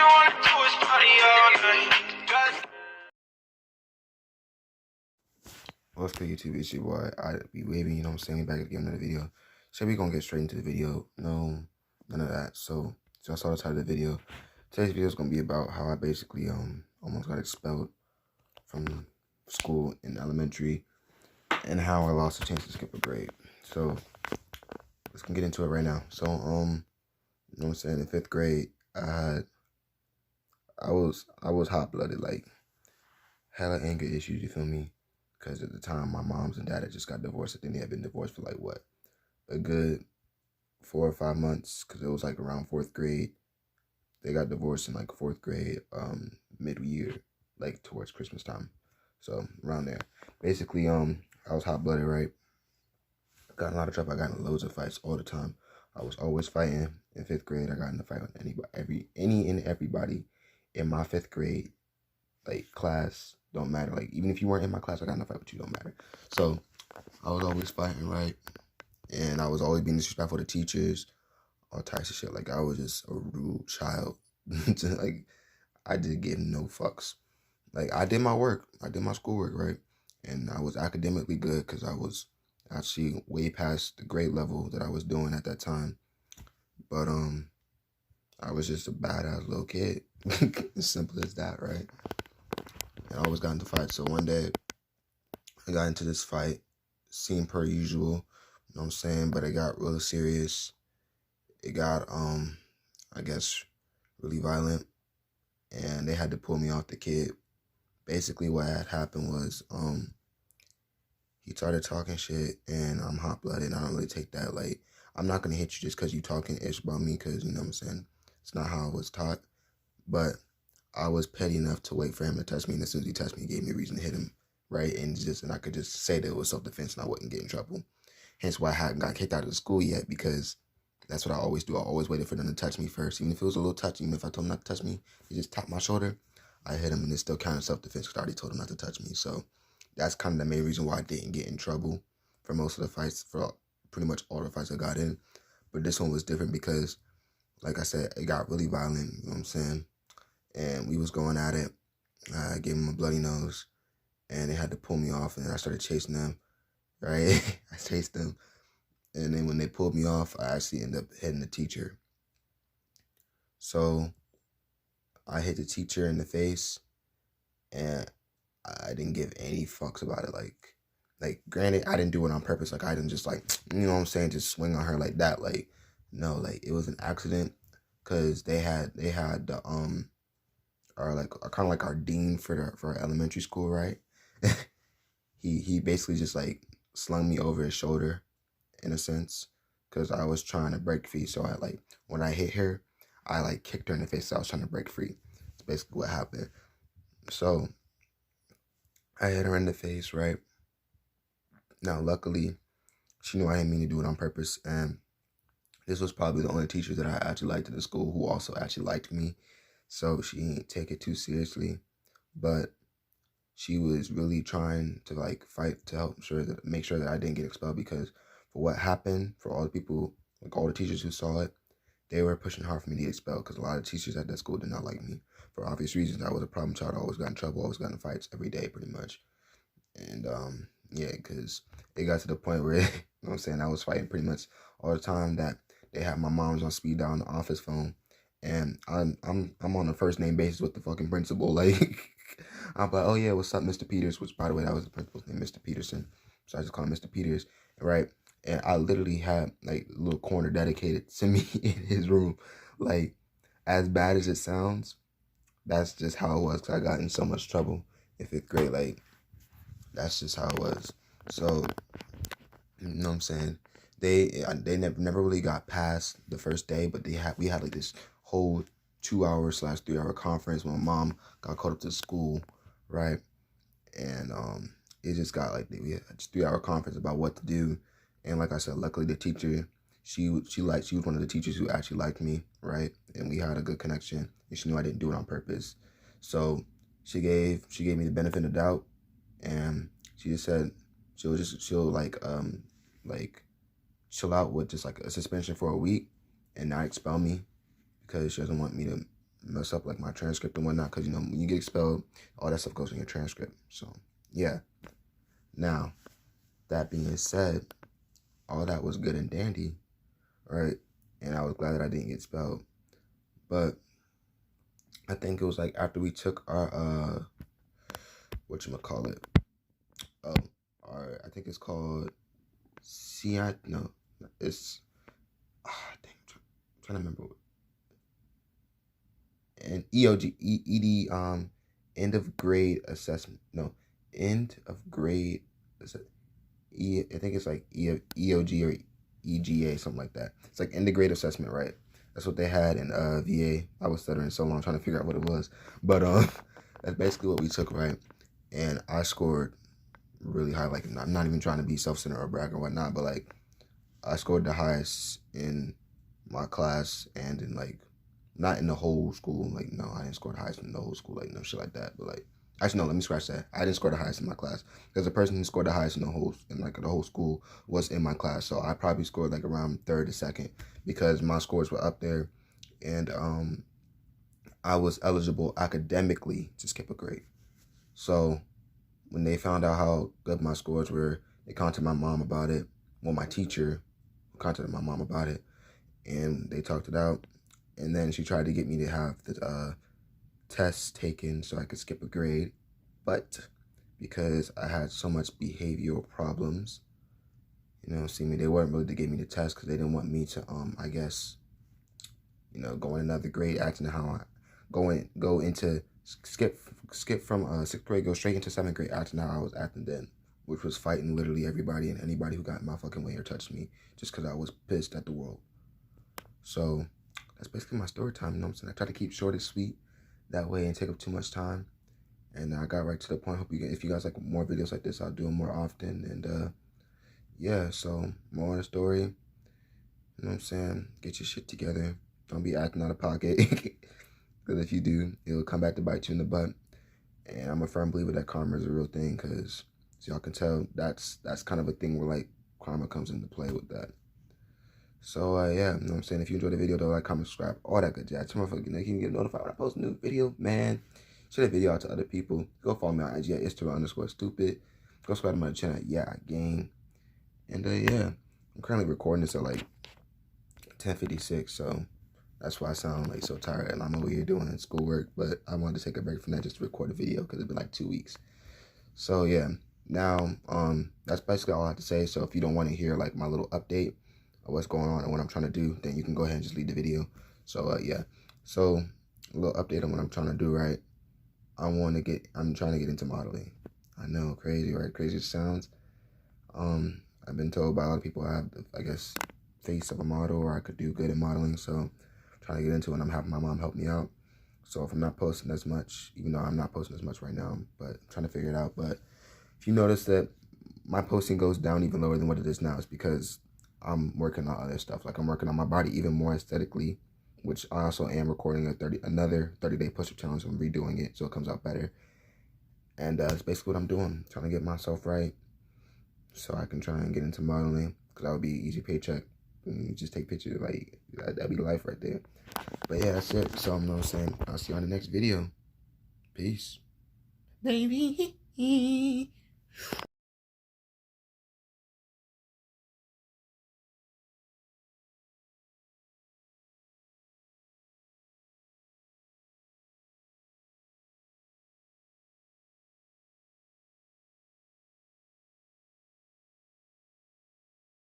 wanna do is party all night. What's good, YouTube? It's your boy. I be waving, you know what I'm saying? We back again with another video. So we gonna get straight into the video. No, none of that. So I saw the title of the video. Today's video is gonna be about how I basically almost got expelled from school in elementary and how I lost a chance to skip a grade. So let's get into it right now. So you know what I'm saying, in 5th grade, I was hot blooded, like hella anger issues, you feel me? Because at the time, my moms and dad had just got divorced. I think they had been divorced for like, what, a good 4 or 5 months, because it was like around 4th grade. They got divorced in like 4th grade, mid-year, like towards Christmas time. So around there. Basically, I was hot-blooded, right? I got in a lot of trouble. I got in loads of fights all the time. I was always fighting. In 5th grade, I got in a fight with any and everybody in my 5th grade, like, class. Don't matter. Like, even if you weren't in my class, I got in a fight with you. Don't matter. So I was always fighting, right? And I was always being disrespectful to teachers, all types of shit. Like, I was just a rude child. Like, I didn't give no fucks. Like, I did my work. I did my schoolwork, right? And I was academically good because I was actually way past the grade level that I was doing at that time. But I was just a badass little kid. As simple as that, right? And I always got into fights. So one day, I got into this fight, seemed per usual, you know what I'm saying? But it got really serious. It got, I guess, really violent. And they had to pull me off the kid. Basically, what had happened was, he started talking shit, and I'm hot-blooded. I don't really take that. Like, I'm not going to hit you just because you talking ish about me, because, you know what I'm saying? It's not how I was taught. But I was petty enough to wait for him to touch me, and as soon as he touched me, he gave me a reason to hit him, right? And I could just say that it was self-defense, and I wouldn't get in trouble. Hence why I hadn't got kicked out of the school yet, because that's what I always do. I always waited for them to touch me first. Even if it was a little touch, even if I told him not to touch me, he just tapped my shoulder, I hit him, and it still counted self-defense because I already told him not to touch me. So that's kind of the main reason why I didn't get in trouble for most of the fights, for pretty much all the fights I got in. But this one was different because, like I said, it got really violent, you know what I'm saying? And we was going at it. I gave him a bloody nose, and they had to pull me off, and then I started chasing them, right? I chased them, and then when they pulled me off, I actually ended up hitting the teacher. So I hit the teacher in the face, and I didn't give any fucks about it. Like granted, I didn't do it on purpose. Like, I didn't just, like, you know what I'm saying, just swing on her like that. Like, no, like, it was an accident, because they had the kind of like our dean for our elementary school, right? he basically just like slung me over his shoulder, in a sense, because I was trying to break free. So when I hit her, I like kicked her in the face. So I was trying to break free. That's basically what happened. So I hit her in the face, right? Now, luckily, she knew I didn't mean to do it on purpose, and this was probably the only teacher that I actually liked at the school who also actually liked me. So she didn't take it too seriously, but she was really trying to like fight to make sure that I didn't get expelled, because for what happened, for all the people, like all the teachers who saw it, they were pushing hard for me to get expelled, because a lot of teachers at that school did not like me for obvious reasons. I was a problem child. I always got in trouble, always got in fights every day pretty much. And yeah, because it got to the point where, you know what I'm saying, I was fighting pretty much all the time, that they had my mom's on speed dial on the office phone, and I'm on a first name basis with the fucking principal. Like, I'm like, oh yeah, what's up, Mr. Peters? Which, by the way, that was the principal's name, Mr. Peterson. So I just call him Mr. Peters, right? And I literally had like a little corner dedicated to me in his room. Like, as bad as it sounds, that's just how it was, because I got in so much trouble in 5th grade. Like, that's just how it was. So, you know what I'm saying? They never really got past the first day, but we had like this whole 2 hour / 3 hour conference when my mom got called up to school, right? And it just got like, we had this 3 hour conference about what to do. And like I said, luckily the teacher, she was one of the teachers who actually liked me, right? And we had a good connection, and she knew I didn't do it on purpose. So she gave me the benefit of the doubt, and she just said she'll like chill out with just like a suspension for a week and not expel me, because she doesn't want me to mess up like my transcript and whatnot, because you know when you get expelled, all that stuff goes in your transcript. So yeah. Now, that being said, all that was good and dandy, right? And I was glad that I didn't get expelled. But I think it was like after we took our whatchamacallit, I think it's called CI, no, it's dang, I'm trying to remember. And ED, end of grade assessment. No, end of grade. Is it I think it's like EOG or EGA, something like that. It's like end of grade assessment, right? That's what they had in VA. I was stuttering so long trying to figure out what it was, but that's basically what we took, right? And I scored really high. Like, I'm not even trying to be self-centered or brag or whatnot, but like I scored the highest in my class and in like, not in the whole school. Like, no, I didn't score the highest in the whole school. Like, no shit like that. But like, actually, no, let me scratch that. I didn't score the highest in my class because the person who scored the highest in the whole school was in my class. So I probably scored like around third or second because my scores were up there, and I was eligible academically to skip a grade. So when they found out how good my scores were, they contacted my mom about it. Well, my teacher contacted my mom about it, and they talked it out. And then she tried to get me to have the tests taken so I could skip a grade. But because I had so much behavioral problems, you know, they weren't really to give me the test because they didn't want me to, I guess, you know, go in another grade acting how I go into skip from 6th grade, go straight into 7th grade acting how I was acting then, which was fighting literally everybody and anybody who got in my fucking way or touched me just because I was pissed at the world. So that's basically my story time, you know what I'm saying? I try to keep short and sweet that way and take up too much time. And I got right to the point. Hope if you guys like more videos like this, I'll do them more often. And yeah, so more on the story. You know what I'm saying? Get your shit together. Don't be acting out of pocket. Because if you do, it'll come back to bite you in the butt. And I'm a firm believer that karma is a real thing. Because as y'all can tell, that's kind of a thing where like karma comes into play with that. So yeah, you know what I'm saying? If you enjoyed the video, though, like, comment, subscribe, all that good jazz. Tomorrow, you can get notified when I post a new video, man. Share the video out to other people. Go follow me on IG at Instagram_stupid. Go subscribe to my channel at Yeah Gang. And yeah, I'm currently recording this at like 10:56, so that's why I sound like so tired and I'm over here doing schoolwork. But I wanted to take a break from that just to record a video because it's been like 2 weeks. So yeah, now that's basically all I have to say. So if you don't want to hear like my little update of what's going on and what I'm trying to do, then you can go ahead and just leave the video. So yeah, so a little update on what I'm trying to do, right? I'm trying to get into modeling. I know, crazy, right? Crazy as it sounds. I've been told by a lot of people I have, I guess, face of a model, or I could do good at modeling. So I'm trying to get into it, and I'm having my mom help me out. So if I'm not posting as much, even though I'm not posting as much right now, but I'm trying to figure it out. But if you notice that my posting goes down even lower than what it is now, it's because I'm working on other stuff. Like I'm working on my body even more aesthetically, which I also am recording another 30-day push-up challenge. I'm redoing it so it comes out better. And it's basically what I'm doing, trying to get myself right so I can try and get into modeling, because that would be an easy paycheck. And you just take pictures, like, that'd be life right there. But yeah, that's it. So, you know what I'm saying? I'll see you on the next video. Peace. Baby.